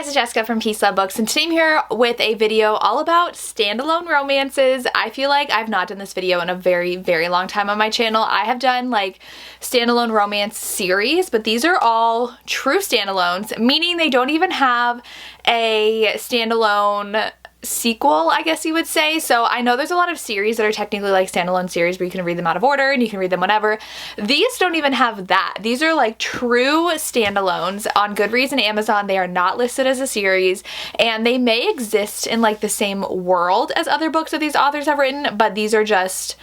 it's Jessica from Peace Love Books, and today I'm here with a video all about standalone romances. I feel like I've not done this video in a very, very long time on my channel. I have done like standalone romance series, but these are all true standalones, meaning they don't even have a standalone sequel, I guess you would say. So I know there's a lot of series that are technically like standalone series where you can read them out of order and you can read them whenever. These don't even have that. These are like true standalones on Goodreads and Amazon. They are not listed as a series, and they may exist in like the same world as other books that these authors have written, but these are just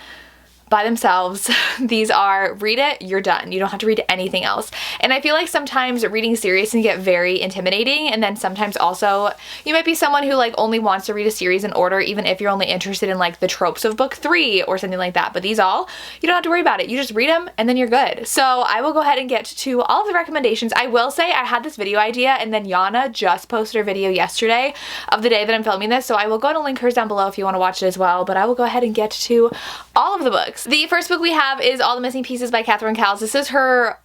by themselves. These are, read it, you're done. You don't have to read anything else. And I feel like sometimes reading series can get very intimidating, and then sometimes also you might be someone who like only wants to read a series in order, even if you're only interested in like the tropes of book 3 or something like that. But these all, you don't have to worry about it. You just read them and then you're good. So I will go ahead and get to all of the recommendations. I will say I had this video idea, and then Yana just posted her video yesterday of the day that I'm filming this, so I will go ahead and link hers down below if you want to watch it as well. But I will go ahead and get to all of the books. The first book we have is All the Missing Pieces by Catherine Cowles. This is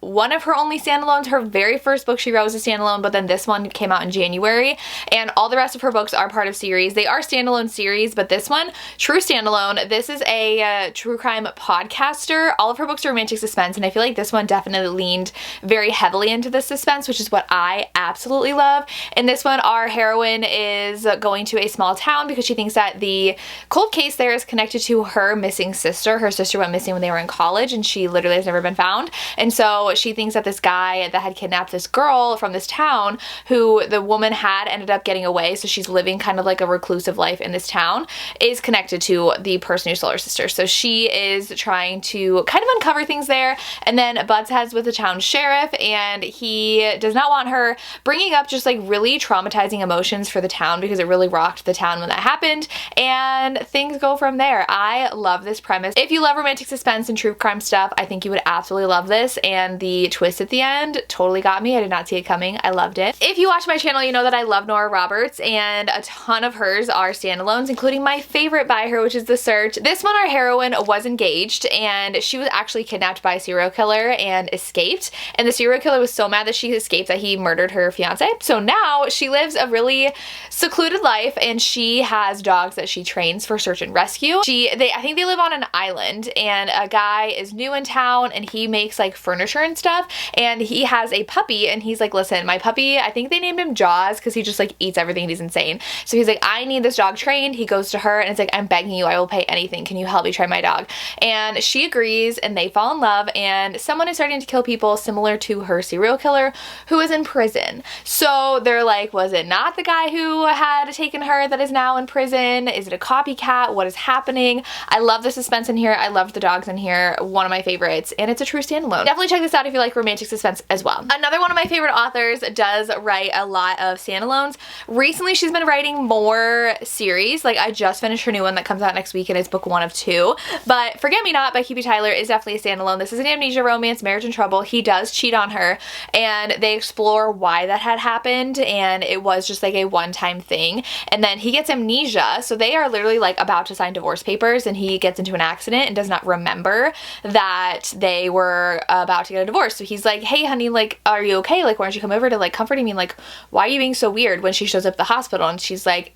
one of her only standalones. Her very first book she wrote was a standalone, but then this one came out in January, and all the rest of her books are part of series. They are standalone series, but this one, true standalone. This is a true crime podcaster. All of her books are romantic suspense, and I feel like this one definitely leaned very heavily into the suspense, which is what I absolutely love. In this one, our heroine is going to a small town because she thinks that the cold case there is connected to her missing sister. Her sister went missing when they were in college, and she literally has never been found. And so she thinks that this guy that had kidnapped this girl from this town, who the woman had ended up getting away, so she's living kind of like a reclusive life in this town, is connected to the person who stole her sister. So she is trying to kind of uncover things there, and then butts heads with the town sheriff, and he does not want her bringing up just like really traumatizing emotions for the town because it really rocked the town when that happened, and things go from there. I love this premise. If you love romantic suspense and true crime stuff, I think you would absolutely love this, and the twist at the end totally got me. I did not see it coming. I loved it. If you watch my channel, you know that I love Nora Roberts, and a ton of hers are standalones, including my favorite by her, which is The Search. This one, our heroine was engaged, and she was actually kidnapped by a serial killer and escaped, and the serial killer was so mad that she escaped that he murdered her fiance. So now she lives a really secluded life, and she has dogs that she trains for search and rescue. I think they live on an island, and a guy is new in town, and he makes like furniture and stuff, and he has a puppy, and he's like, listen, my puppy, I think they named him Jaws because he just like eats everything and he's insane. So he's like, I need this dog trained. He goes to her and it's like, I'm begging you, I will pay anything. Can you help me train my dog? And she agrees, and they fall in love, and someone is starting to kill people similar to her serial killer who is in prison. So they're like, was it not the guy who had taken her that is now in prison? Is it a copycat? What is happening? I love the suspense in here. I loved the dogs in here. One of my favorites, and it's a true standalone. Definitely check this out if you like romantic suspense as well. Another one of my favorite authors does write a lot of standalones. Recently, she's been writing more series. Like, I just finished her new one that comes out next week, and it's book 1 of 2. But Forget Me Not by QB Tyler is definitely a standalone. This is an amnesia romance, marriage in trouble. He does cheat on her, and they explore why that had happened, and it was just like a one-time thing. And then he gets amnesia, so they are literally like about to sign divorce papers, and he gets into an accident and does not remember that they were about to get a divorce. So he's like, hey honey, like, are you okay? Like, why don't you come over to like comforting me? Like, why are you being so weird? When she shows up at the hospital, and she's like,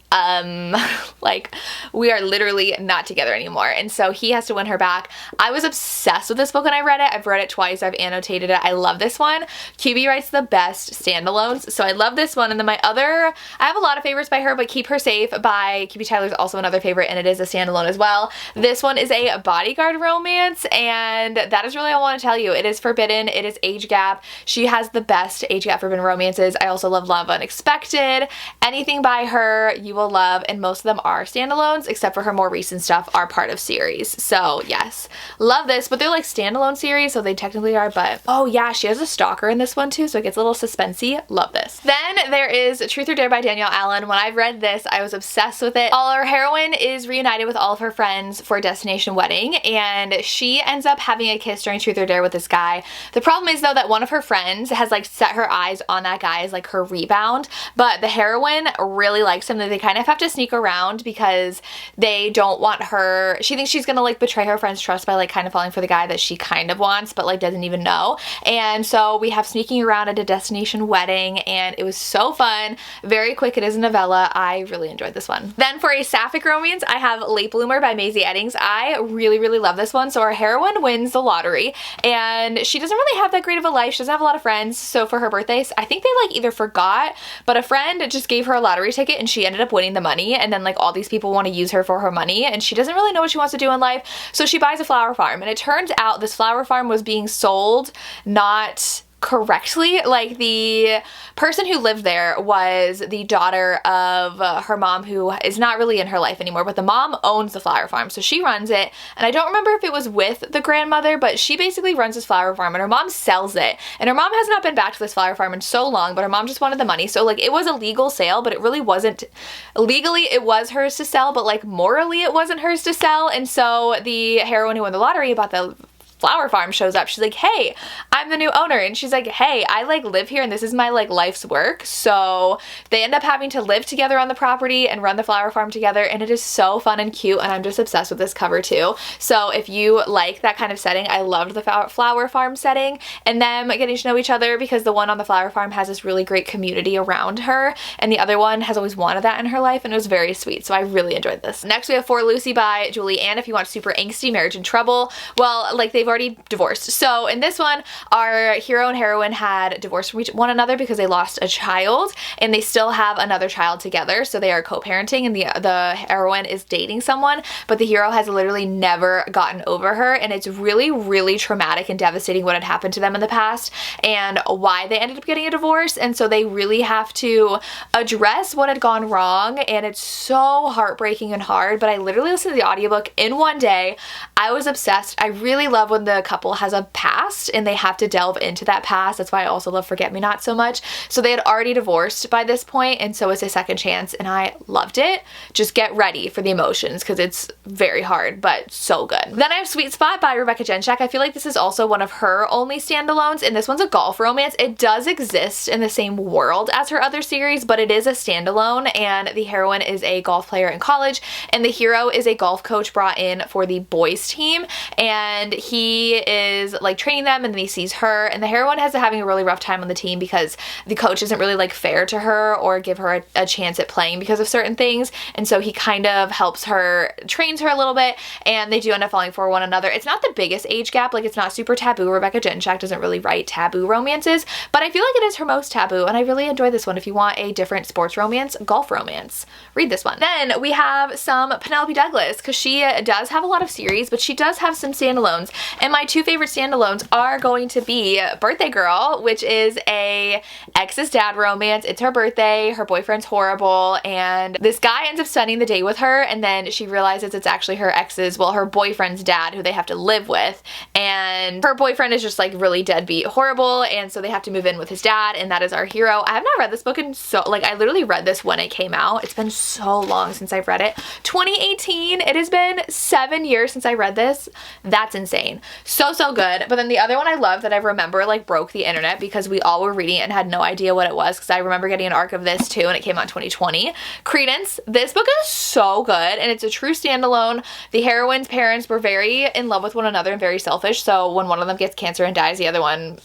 like, we are literally not together anymore. And so he has to win her back. I was obsessed with this book when I read it. I've read it twice. I've annotated it. I love this one. QB writes the best standalones, so I love this one. And then I have a lot of favorites by her, but Keep Her Safe by QB Tyler is also another favorite, and it is a standalone as well. This one is a bodyguard romance, and that is really all I want to tell you. It is forbidden. It is age gap. She has the best age gap forbidden romances. I also love Love Unexpected. Anything by her you will love, and most of them are standalones, except for her more recent stuff are part of series. So yes, love this, but they're like standalone series, so they technically are, but oh yeah, she has a stalker in this one too, so it gets a little suspensey. Love this. Then there is Truth or Dare by Danielle Allen. When I read this, I was obsessed with it. Our heroine is reunited with all of her friends for a destination wedding, and she ends up having a kiss during Truth or Dare with this guy. The problem is though that one of her friends has like set her eyes on that guy as like her rebound, but the heroine really likes him, that they kind of have to sneak around because they don't want her, she thinks she's gonna like betray her friend's trust by like kind of falling for the guy that she kind of wants but like doesn't even know. And so we have sneaking around at a destination wedding, and it was so fun. Very quick. It is a novella. I really enjoyed this one. Then for a sapphic romance, I have Late Bloomer by Maisie Eddings. I really love this one. So our heroine wins the lottery, and she doesn't really have that great of a life. She doesn't have a lot of friends. So for her birthday, I think they like either forgot, but a friend just gave her a lottery ticket and she ended up winning the money, and then like all these people want to use her for her money, and she doesn't really know what she wants to do in life. So she buys a flower farm, and it turns out this flower farm was being sold not correctly. Like the person who lived there was the daughter of her mom, who is not really in her life anymore, but the mom owns the flower farm, so she runs it. And I don't remember if it was with the grandmother, but she basically runs this flower farm and her mom sells it. And her mom has not been back to this flower farm in so long, but her mom just wanted the money. So like it was a legal sale, but it really wasn't. Legally it was hers to sell, but like morally it wasn't hers to sell. And so the heroine who won the lottery about the flower farm shows up. She's like, hey, I'm the new owner. And she's like, hey, I like live here and this is my like life's work. So they end up having to live together on the property and run the flower farm together, and it is so fun and cute, and I'm just obsessed with this cover too. So if you like that kind of setting, I loved the flower farm setting and them getting to know each other, because the one on the flower farm has this really great community around her, and the other one has always wanted that in her life, and it was very sweet. So I really enjoyed this. Next we have For Lucy by Julie Ann. If you want super angsty marriage in trouble, well, like they've already divorced. So in this one, our hero and heroine had divorced from one another because they lost a child, and they still have another child together. So they are co-parenting, and the heroine is dating someone, but the hero has literally never gotten over her, and it's really traumatic and devastating what had happened to them in the past and why they ended up getting a divorce. And so they really have to address what had gone wrong, and it's so heartbreaking and hard. But I literally listened to the audiobook in one day. I was obsessed. I really love when the couple has a past and they have to delve into that past. That's why I also love Forget Me Not so much. So they had already divorced by this point, and so it's a second chance, and I loved it. Just get ready for the emotions because it's very hard, but so good. Then I have Sweet Spot by Rebecca Jenshak. I feel like this is also one of her only standalones, and this one's a golf romance. It does exist in the same world as her other series, but it is a standalone, and the heroine is a golf player in college, and the hero is a golf coach brought in for the boys team, and he is like training them, and then he sees her, and the heroine has having a really rough time on the team because the coach isn't really like fair to her or give her a chance at playing because of certain things. And so he kind of helps her, trains her a little bit, and they do end up falling for one another. It's not the biggest age gap, like it's not super taboo. Rebecca Jenshak doesn't really write taboo romances, but I feel like it is her most taboo, and I really enjoy this one. If you want a different sports romance, golf romance, read this one. Then we have some Penelope Douglas, because she does have a lot of series, but she does have some standalones, and my two favorite standalones are going to be Birthday Girl, which is a ex's dad romance. It's her birthday, her boyfriend's horrible, and this guy ends up spending the day with her, and then she realizes it's actually her ex's, well, her boyfriend's dad, who they have to live with, and her boyfriend is just like really deadbeat horrible, and so they have to move in with his dad, and that is our hero. I have not read this book in so, like, I literally read this when it came out. It's been so long since I've read it. 2018. It has been 7 years since I read this. That's insane. So good. But then the other one I love that I remember like broke the internet because we all were reading it and had no idea what it was, because I remember getting an arc of this too, and it came out in 2020. Credence. This book is so good, and it's a true standalone. The heroine's parents were very in love with one another and very selfish, so when one of them gets cancer and dies, the other one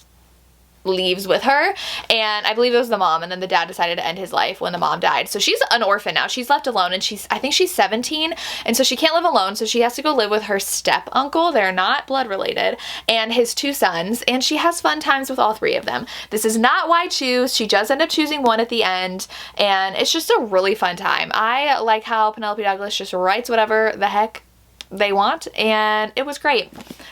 leaves with her, and I believe it was the mom, and then the dad decided to end his life when the mom died. So she's an orphan now. She's left alone, and I think she's 17, and so she can't live alone, so she has to go live with her step uncle. They're not blood related, and his two sons, and she has fun times with all three of them. This is not why choose. She does end up choosing one at the end, and it's just a really fun time. I like how Penelope Douglas just writes whatever the heck they want, and it was great.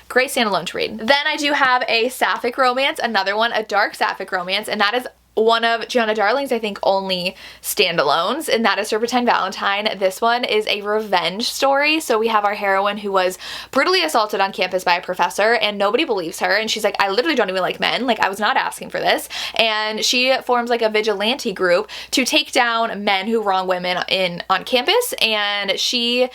Great standalone to read. Then I do have a sapphic romance, another one, a dark sapphic romance, and that is one of Gianna Darling's, I think, only standalones, and that is Serpentine Valentine. This one is a revenge story. So we have our heroine who was brutally assaulted on campus by a professor, and nobody believes her, and she's like, I literally don't even like men, like I was not asking for this. And she forms like a vigilante group to take down men who wrong women on campus, and she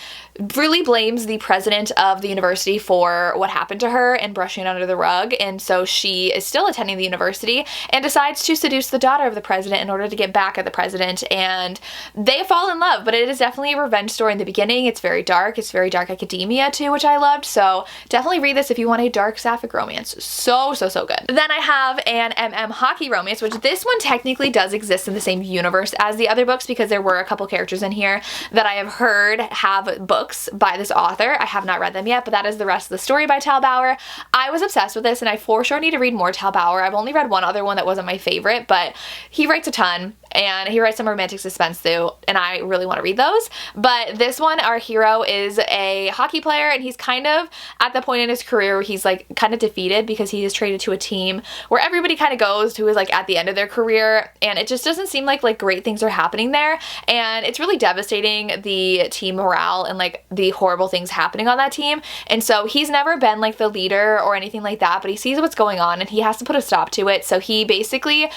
really blames the president of the university for what happened to her and brushing it under the rug. And so she is still attending the university and decides to seduce the daughter of the president in order to get back at the president, and they fall in love. But it is definitely a revenge story in the beginning. It's very dark. It's very dark academia too, which I loved. So definitely read this if you want a dark Sapphic romance. So good. Then I have an hockey romance, which this one technically does exist in the same universe as the other books, because there were a couple characters in here that I have heard have books by this author. I have not read them yet, but that is the rest of the story by Tal Bauer. I was obsessed with this, and I for sure need to read more Tal Bauer. I've only read one other one that wasn't my favorite, but he writes a ton, and he writes some romantic suspense too, and I really want to read those. But this one, our hero is a hockey player, and he's kind of at the point in his career where he's like kind of defeated because he is traded to a team where everybody kind of goes who is like at the end of their career, and it just doesn't seem like great things are happening there, and it's really devastating the team morale and like the horrible things happening on that team. And so he's never been like the leader or anything like that, but he sees what's going on and he has to put a stop to it. So he basically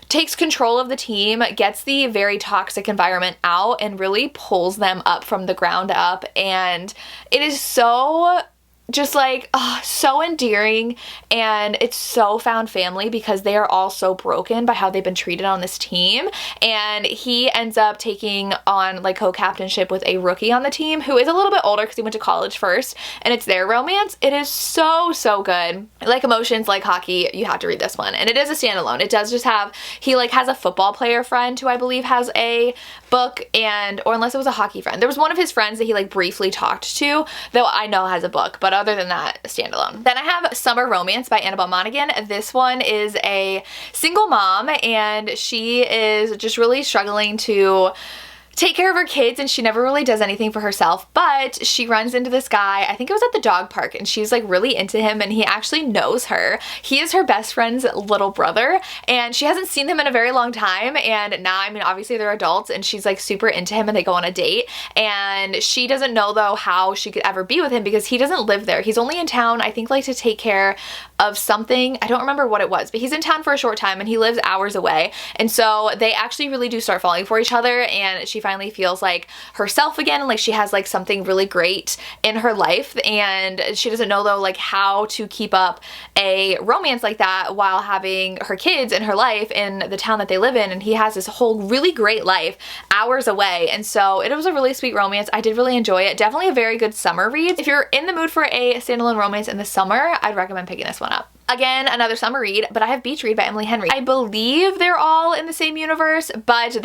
takes control of the team, gets the very toxic environment out, and really pulls them up from the ground up. And it is so just like, oh, so endearing, and it's so found family because they are all so broken by how they've been treated on this team. And he ends up taking on like co-captainship with a rookie on the team who is a little bit older because he went to college first, and it's their romance. It is so good. Like emotions, like hockey, you have to read this one. And it is a standalone. It does just have, he like has a football player friend who I believe has a book, and or unless it was a hockey friend, there was one of his friends that he like briefly talked to, though I know has a book, but other than that, standalone. Then I have Summer Romance by Annabelle Monaghan. This one is a single mom, and she is just really struggling to take care of her kids, and she never really does anything for herself. But she runs into this guy, I think it was at the dog park, and she's like really into him, and he actually knows her. He is her best friend's little brother, and she hasn't seen him in a very long time. And now, I mean, obviously they're adults, and she's like super into him, and they go on a date. And she doesn't know though how she could ever be with him because he doesn't live there. He's only in town, I think, like to take care of something. I don't remember what it was, but he's in town for a short time, and he lives hours away. And so they actually really do start falling for each other, and she finally feels like herself again, and like she has like something really great in her life. And she doesn't know though like how to keep up a romance like that while having her kids in her life in the town that they live in, and he has this whole really great life hours away. And so it was a really sweet romance. I did really enjoy it. Definitely a very good summer read. If you're in the mood for a standalone romance in the summer, I'd recommend picking this one up. Again, another summer read, but I have Beach Read by Emily Henry. I believe they're all in the same universe, but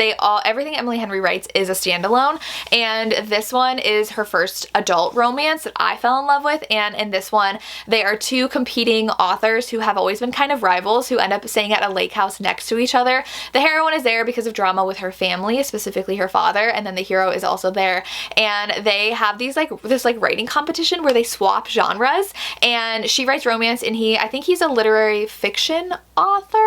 everything Emily Henry writes is a standalone, and this one is her first adult romance that I fell in love with. And in this one, they are two competing authors who have always been kind of rivals who end up staying at a lake house next to each other. The heroine is there because of drama with her family, specifically her father, and then the hero is also there. And they have this writing competition where they swap genres, and she writes romance, and I think he's a literary fiction author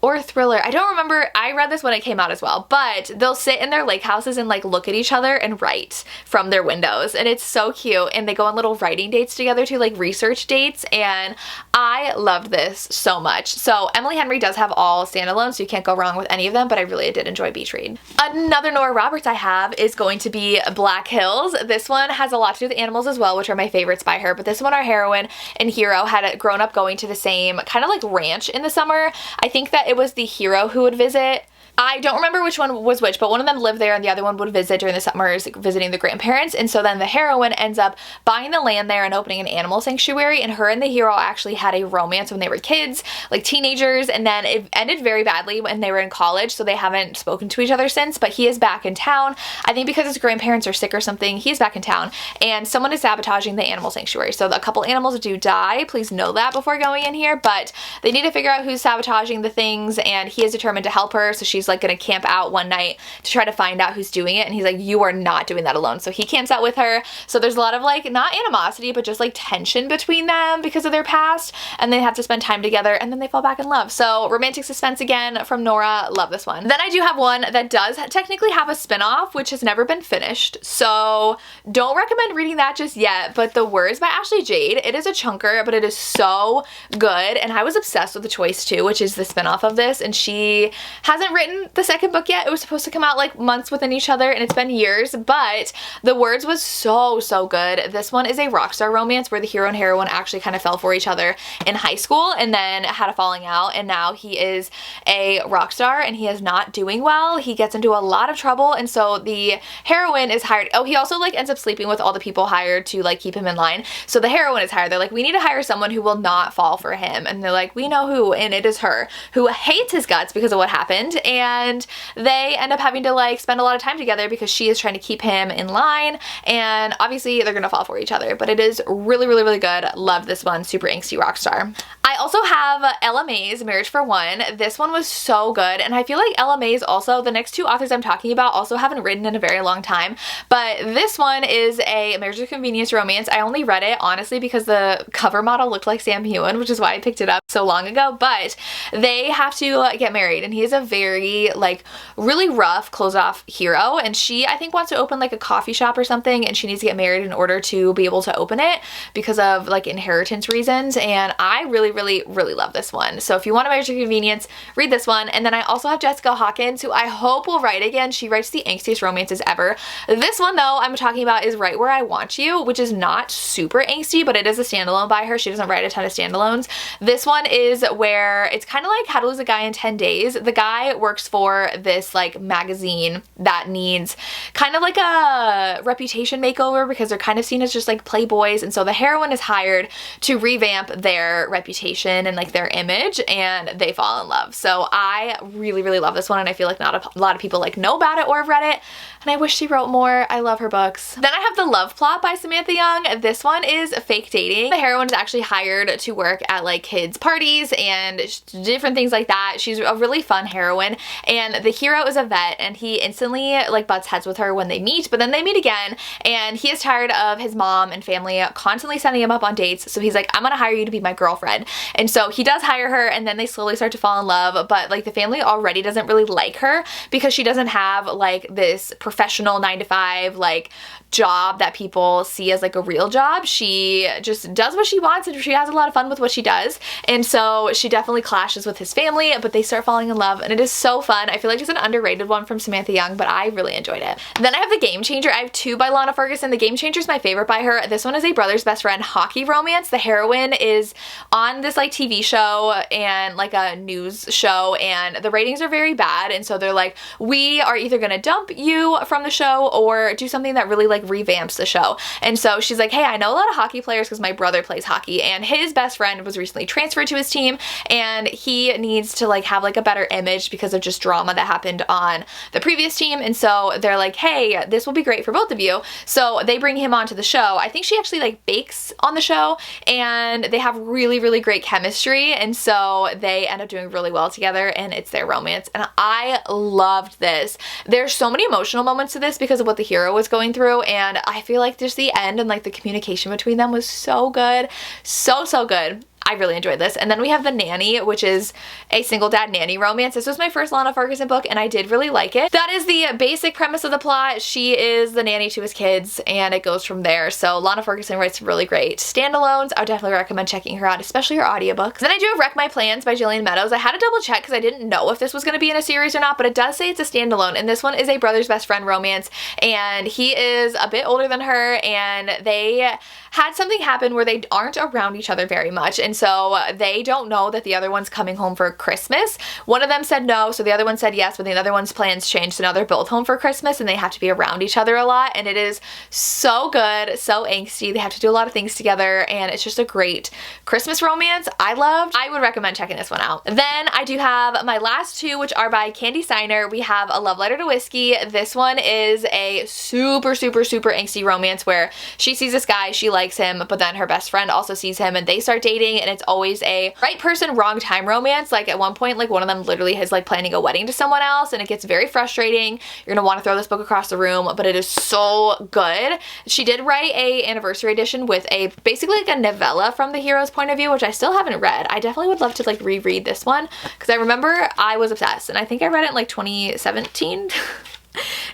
or thriller. I don't remember. I read this when it came out as well, but they'll sit in their lake houses and like look at each other and write from their windows, and it's so cute. And they go on little writing dates together too, like research dates, and I loved this so much. So Emily Henry does have all standalones, so you can't go wrong with any of them, but I really did enjoy Beach Read. Another Nora Roberts I have is going to be Black Hills. This one has a lot to do with animals as well, which are my favorites by her, but this one, our heroine and hero had grown up going to the same kind of like ranch in the summer. I think that it was the hero who would visit. I don't remember which one was which, but one of them lived there and the other one would visit during the summers, visiting the grandparents. And so then the heroine ends up buying the land there and opening an animal sanctuary, and her and the hero actually had a romance when they were kids, like teenagers, and then it ended very badly when they were in college, so they haven't spoken to each other since. But he is back in town, I think because his grandparents are sick or something. He's back in town, and someone is sabotaging the animal sanctuary. So a couple animals do die. Please know that before going in here, but they need to figure out who's sabotaging the things, and he is determined to help her, so she's she's like gonna camp out one night to try to find out who's doing it, and he's like, you are not doing that alone. So he camps out with her. So there's a lot of like, not animosity, but just like tension between them because of their past, and they have to spend time together, and then they fall back in love. So romantic suspense again from Nora. Love this one. Then I do have one that does technically have a spin-off, which has never been finished, so don't recommend reading that just yet, but The Words by Ashley Jade. It is a chunker, but it is so good, and I was obsessed with The Choice too, which is the spin-off of this, and she hasn't written the second book yet. It was supposed to come out like months within each other, and it's been years, but The Words was so good. This one is a Rockstar romance where the hero and heroine actually kind of fell for each other in high school and then had a falling out, and now he is a rock star and he is not doing well. He gets into a lot of trouble, and so the heroine is hired. Oh, he also like ends up sleeping with all the people hired to like keep him in line. So the heroine is hired. They're like, we need to hire someone who will not fall for him, and they're like, we know who, and it is her, who hates his guts because of what happened, and they end up having to like spend a lot of time together because she is trying to keep him in line, and obviously they're gonna fall for each other, but it is really good. Love this one. Super angsty rock star. I also have Ella May's Marriage for One. This one was so good, and I feel like Ella May's also, the next two authors I'm talking about also haven't written in a very long time, but this one is a marriage of convenience romance. I only read it honestly because the cover model looked like Sam Heughan, which is why I picked it up so long ago, but they have to get married, and he is a very like really rough closed-off hero, and she I think wants to open like a coffee shop or something, and she needs to get married in order to be able to open it because of like inheritance reasons, and I really love this one. So if you want a marriage of convenience, read this one. And then I also have Jessica Hawkins, who I hope will write again. She writes the angstiest romances ever. This one though I'm talking about is Right Where I Want You, which is not super angsty, but it is a standalone by her. She doesn't write a ton of standalones. This one is where it's kind of like How to Lose a Guy in 10 Days. The guy works for this like magazine that needs kind of like a reputation makeover because they're kind of seen as just like playboys, and so the heroine is hired to revamp their reputation and like their image, and they fall in love. So I really love this one, and I feel like not a lot of people like know about it or have read it, and I wish she wrote more. I love her books. Then I have The Love Plot by Samantha Young. This one is fake dating. The heroine is actually hired to work at like kids' parties and different things like that. She's a really fun heroine, and the hero is a vet, and he instantly like butts heads with her when they meet, but then they meet again, and he is tired of his mom and family constantly sending him up on dates, so he's like, I'm gonna hire you to be my girlfriend. And so he does hire her, and then they slowly start to fall in love, but like the family already doesn't really like her because she doesn't have like this professional 9-to-5 like job that people see as like a real job. She just does what she wants, and she has a lot of fun with what she does, and so she definitely clashes with his family, but they start falling in love, and it is so fun. I feel like it's an underrated one from Samantha Young, but I really enjoyed it. Then I have The Game Changer. I have two by Lana Ferguson. The Game Changer is my favorite by her. This one is a brother's best friend hockey romance. The heroine is on this like TV show and like a news show, and the ratings are very bad, and so they're like, we are either gonna dump you from the show or do something that really like revamps the show. And so she's like, hey, I know a lot of hockey players because my brother plays hockey, and his best friend was recently transferred to his team, and he needs to like have like a better image because of just drama that happened on the previous team, and so they're like, hey, this will be great for both of you. So they bring him onto the show. I think she actually like bakes on the show, and they have really great chemistry, and so they end up doing really well together, and it's their romance, and I loved this. There's so many emotional moments to this because of what the hero was going through, and I feel like just the end and like the communication between them was so good. So good. I really enjoyed this. And then we have The Nanny, which is a single dad nanny romance. This was my first Lana Ferguson book, and I did really like it. That is the basic premise of the plot. She is the nanny to his kids, and it goes from there. So Lana Ferguson writes really great standalones. I would definitely recommend checking her out, especially her audiobooks. Then I do have Wreck My Plans by Jillian Meadows. I had to double check because I didn't know if this was going to be in a series or not, but it does say it's a standalone, and this one is a brother's best friend romance, and he is a bit older than her, and they had something happen where they aren't around each other very much, and so they don't know that the other one's coming home for Christmas. One of them said no, so the other one said yes, but the other one's plans changed, so now they're both home for Christmas, and they have to be around each other a lot, and it is so good, so angsty. They have to do a lot of things together, and it's just a great Christmas romance. I loved. I would recommend checking this one out. Then I do have my last two, which are by Candy Steiner. We have A Love Letter to Whiskey. This one is a super angsty romance where she sees this guy, she likes him, but then her best friend also sees him, and they start dating, and it's always a right person, wrong time romance. Like at one point, like one of them literally is like planning a wedding to someone else, and it gets very frustrating. You're gonna want to throw this book across the room, but it is so good. She did write a anniversary edition with a basically like a novella from the hero's point of view, which I still haven't read. I definitely would love to like reread this one because I remember I was obsessed, and I think I read it in like 2017.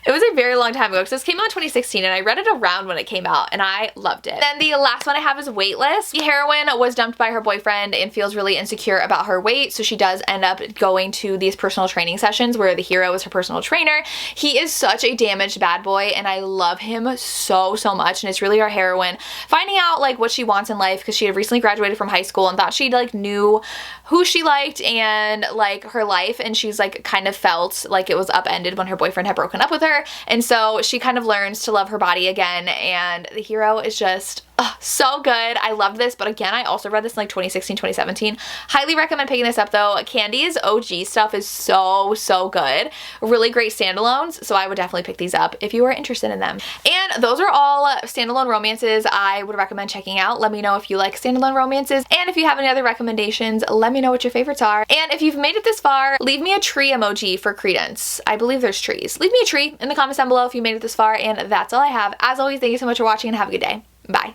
It was a very long time ago because this came out in 2016 and I read it around when it came out and I loved it. Then the last one I have is Weightless. The heroine was dumped by her boyfriend and feels really insecure about her weight, so she does end up going to these personal training sessions where the hero is her personal trainer. He is such a damaged bad boy and I love him so much, and it's really our heroine finding out like what she wants in life because she had recently graduated from high school and thought she like knew who she liked and like her life, and she's like kind of felt like it was upended when her boyfriend had broken up with her, and so she kind of learns to love her body again, and the hero is just so good. I love this, but again, I also read this in like 2016, 2017. Highly recommend picking this up though. Candy's OG stuff is so good. Really great standalones, so I would definitely pick these up if you are interested in them. And those are all standalone romances I would recommend checking out. Let me know if you like standalone romances, and if you have any other recommendations, let me know what your favorites are. And if you've made it this far, leave me a tree emoji for credence. I believe there's trees. Leave me a tree in the comments down below if you made it this far, and that's all I have. As always, thank you so much for watching and have a good day. Bye.